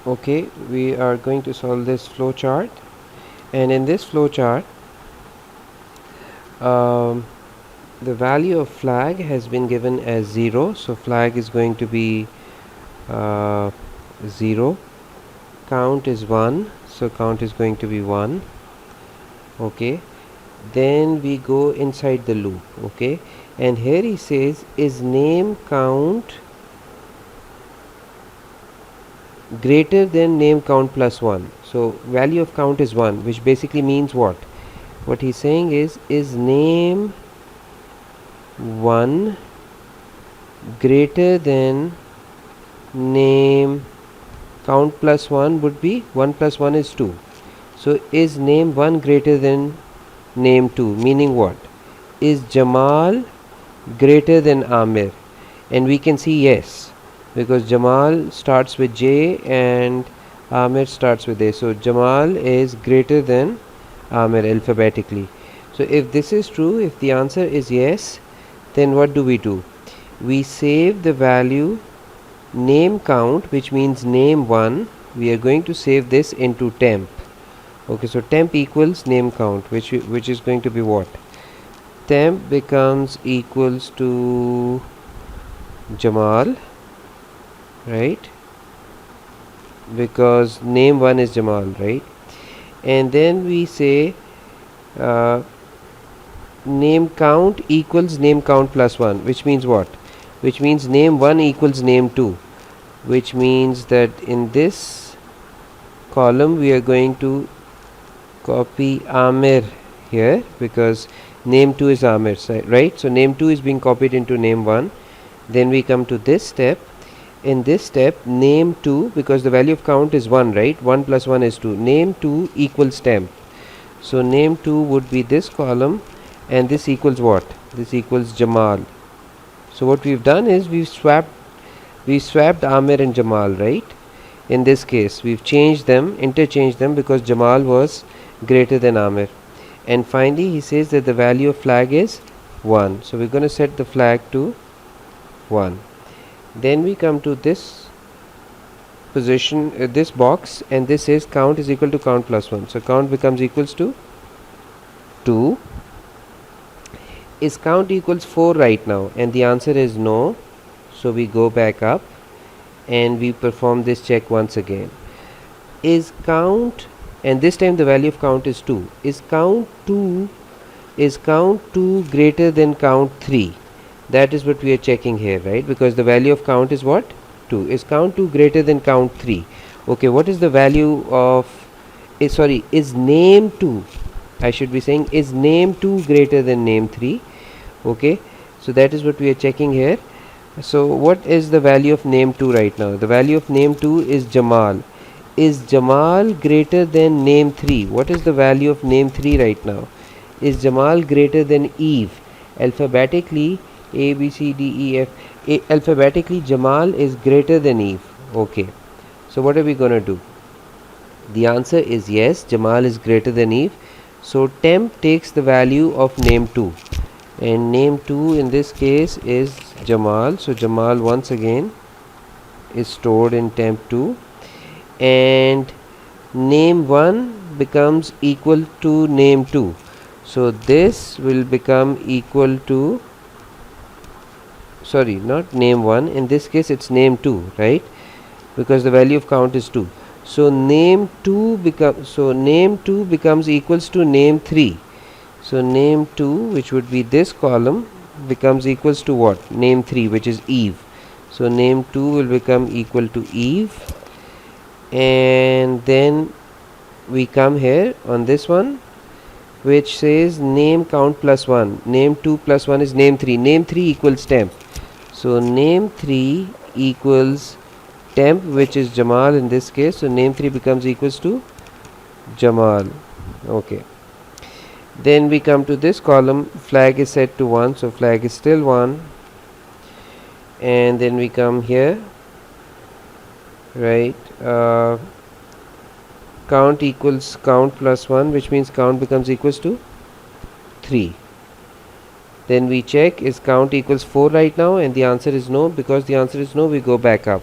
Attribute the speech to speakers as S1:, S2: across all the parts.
S1: Okay, we are going to solve this flow chart, and in this flow chart the value of flag has been given as 0, so flag is going to be 0. Count is 1, so count is going to be 1. Okay, then we go inside the loop. Okay, and here he says is name count greater than name count plus 1. So value of count is 1, which basically means what he's saying is name 1 greater than name count plus 1 would be 1 plus 1 is 2. So is name 1 greater than name 2, meaning what? Is Jamal greater than Amir? And we can see yes, because Jamal starts with J and Amir starts with A. So Jamal is greater than Amir alphabetically. So if this is true, if the answer is yes, then what do? We save the value name count, which means name 1. We are going to save this into temp. Okay, so temp equals name count, which is going to be what? Temp becomes equals to Jamal, right? Because name 1 is Jamal, right? And then we say name count equals name count plus 1, which means what? Which means name 1 equals name 2, which means that in this column we are going to copy Amir here, because name 2 is Amir, right? So name 2 is being copied into name 1. Then we come to this step. In this step, name 2, because the value of count is 1, right? 1 plus 1 is 2. Name 2 equals temp. So name 2 would be this column, and this equals what? This equals Jamal. So what we've done is we swapped Amir and Jamal, right? In this case we've interchanged them, because Jamal was greater than Amir. And finally he says that the value of flag is 1, so we're going to set the flag to 1. Then we come to this position, this box, and this says count is equal to count plus 1, so count becomes equals to 2. Is count equals 4 right now? And the answer is no. So we go back up and we perform this check once again. Is count, and this time the value of count is 2. Is count 2 greater than count 3? That is what we are checking here, right? Because the value of count is what? 2. Is count 2 greater than count 3? Okay, what is the value of is name 2, I should be saying, is name 2 greater than name 3? Okay, so that is what we are checking here. So what is the value of name 2 right now? The value of name 2 is Jamal. Is Jamal greater than name 3? What is the value of name 3 right now? Is Jamal greater than Eve? Alphabetically, A, B, C, D, E, F. Alphabetically, Jamal is greater than Eve. Okay, so what are we going to do? The answer is yes, Jamal is greater than Eve. So temp takes the value of name 2. And name 2 in this case is Jamal. So Jamal once again is stored in temp 2. And name 1 becomes equal to name 2. So this will become equal to, sorry, not name 1. In this case it's name 2, right? Because the value of count is 2. So name 2 becomes equals to name 3. So name 2, which would be this column, becomes equals to what? Name 3, which is Eve. So name 2 will become equal to Eve. And then we come here on this one, which says name count plus 1. Name 2 plus 1 is name 3. Name 3 equals temp. So name 3 equals temp, which is Jamal in this case. So name 3 becomes equals to Jamal. Okay. Then we come to this column, flag is set to 1, so flag is still 1. And then we come here, right? Count equals count plus 1, which means count becomes equals to 3. Then we check, is count equals 4 right now? And the answer is no. Because the answer is no, we go back up.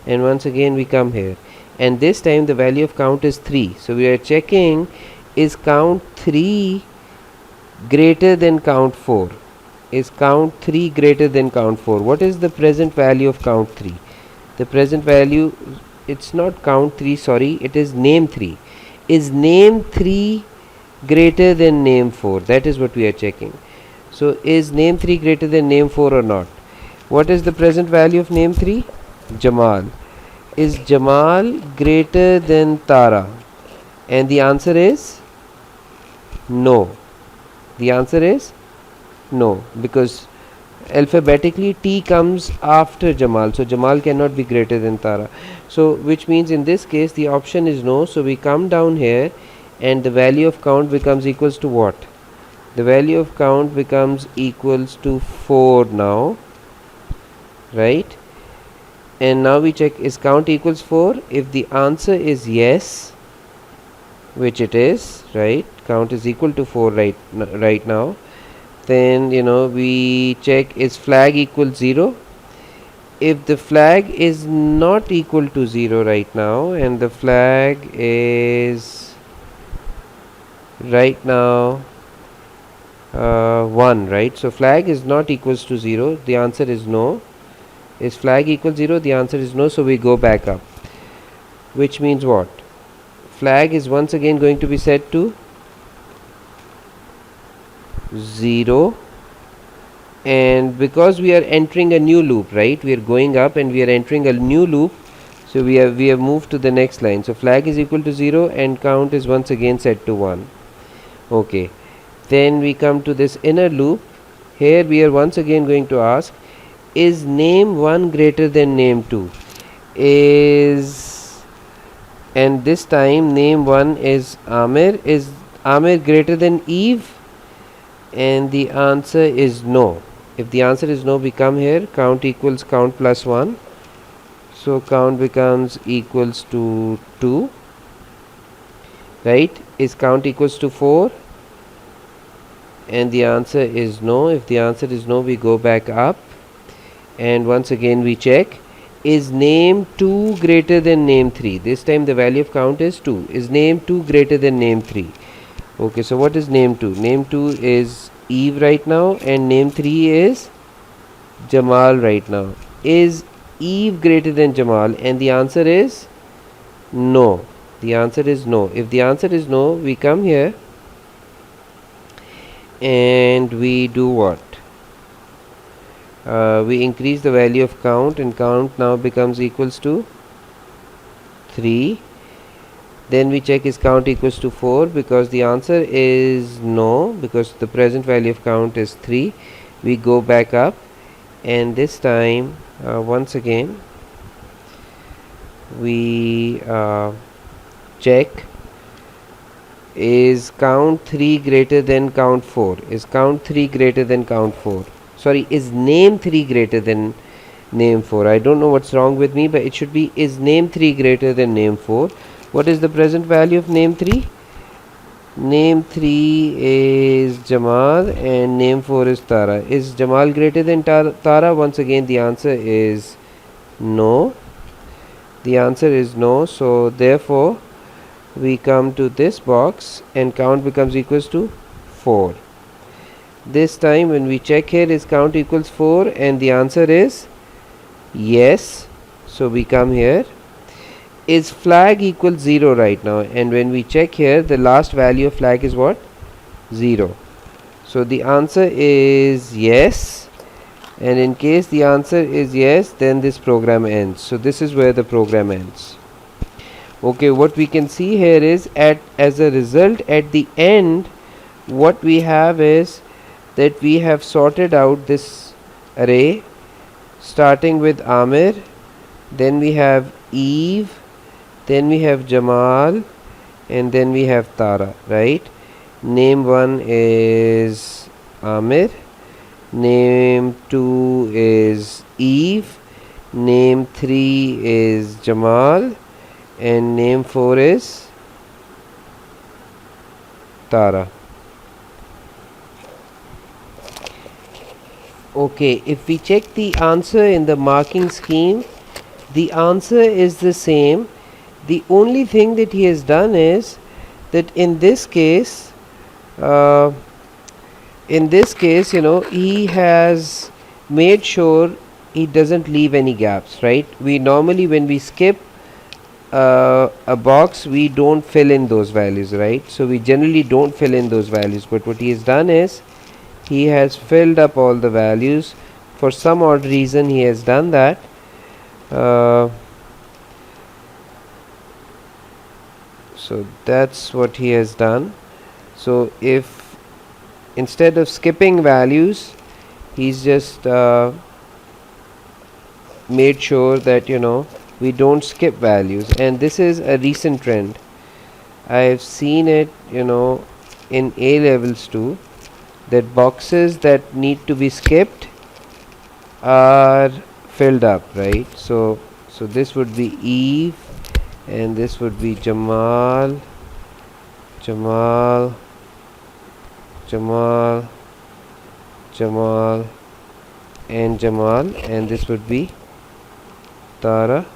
S1: And once again we come here. and this time the value of count is 3. So we are checking, is count 3 greater than count 4? Is count 3 greater than count 4? What is the present value of count 3? The present value, it's not count 3, sorry, it is name 3. Is name 3 greater than name 4? That is what we are checking. So is name 3 greater than name 4 or not? What is the present value of name 3? Jamal. Is Jamal greater than Tara? And the answer is no. The answer is no, because alphabetically T comes after Jamal, so Jamal cannot be greater than Tara. So which means in this case the option is no. So we come down here and the value of count becomes equals to what? The value of count becomes equals to 4 now, right? And now we check, is count equals 4? If the answer is yes, which it is, right, count is equal to 4 right now, then we check, is flag equals 0? If the flag is not equal to 0 right now, and the flag is right now 1, right? So flag is not equals to 0, the answer is no. Is flag equals 0? The answer is no, so we go back up, which means what? Flag is once again going to be set to 0, and because we are entering a new loop, right, we are going up and we are entering a new loop, so we have moved to the next line. So flag is equal to 0 and count is once again set to 1. Okay, then we come to this inner loop. Here we are once again going to ask, is name 1 greater than name 2? And this time name 1 is Amir. Is Amir greater than Eve? And the answer is no. If the answer is no, we come here, count equals count plus 1. So count becomes equals to 2, right? Is count equals to 4? And the answer is no. If the answer is no, we go back up and once again we check, is name 2 greater than name 3? This time the value of count is 2. Is name 2 greater than name 3? Okay, so what is name 2? Name 2 is Eve right now, and name 3 is Jamal right now. Is Eve greater than Jamal? And the answer is no. The answer is no. If the answer is no, we come here and we do what? We increase the value of count, and count now becomes equals to 3. Then we check, is count equals to 4? Because the answer is no, because the present value of count is 3. We go back up, and this time once again we check, is count 3 greater than count 4? Is count 3 greater than count 4? Sorry, is name 3 greater than name 4? I don't know what's wrong with me, but it should be, is name 3 greater than name 4? What is the present value of name 3? Name 3 is Jamal and name 4 is Tara. Is Jamal greater than Tara? Once again the answer is no. The answer is no, so therefore we come to this box and count becomes equals to 4. This time when we check here, is count equals 4? And the answer is yes, so we come here. Is flag equals 0 right now? And when we check here, the last value of flag is what? 0. So the answer is yes, and in case the answer is yes, then this program ends. So this is where the program ends. Okay, what we can see here is, as a result at the end, what we have is that we have sorted out this array starting with Amir, then we have Eve, then we have Jamal, and then we have Tara, right? Name 1 is Amir, name 2 is Eve, name 3 is Jamal, and name 4 is Tara. Okay, if we check the answer in the marking scheme, the answer is the same. The only thing that he has done is that uh, in this case, he has made sure he doesn't leave any gaps, right? We normally, when we skip a box, we don't fill in those values, right? So we generally don't fill in those values, but what he has done is he has filled up all the values. For some odd reason he has done that. So that's what he has done. So if instead of skipping values, he's just made sure that we don't skip values, and this is a recent trend. I've seen it in A levels too, that boxes that need to be skipped are filled up, right? So this would be Eve, and this would be Jamal, Jamal, Jamal, Jamal, and Jamal, and this would be Tara,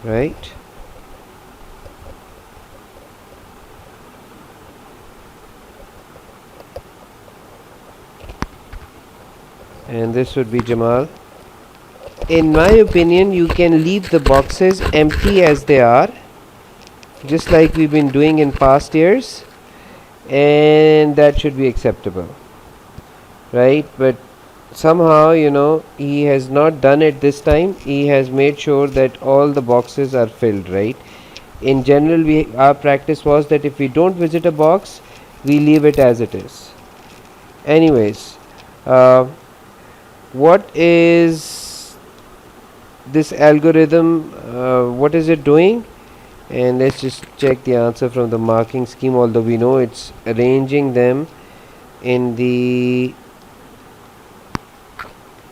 S1: right? And this would be Jamal. In my opinion, you can leave the boxes empty as they are, just like we've been doing in past years, and that should be acceptable, right? But somehow he has not done it this time. He has made sure that all the boxes are filled, right? In general, our practice was that if we don't visit a box, we leave it as it is. Anyways, what is this algorithm, what is it doing? And let's just check the answer from the marking scheme, although we know it's arranging them in the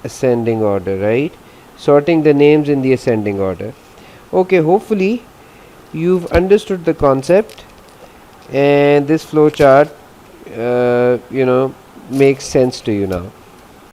S1: ascending order, right? Sorting the names in the ascending order. Okay, hopefully you've understood the concept, and this flow chart makes sense to you now.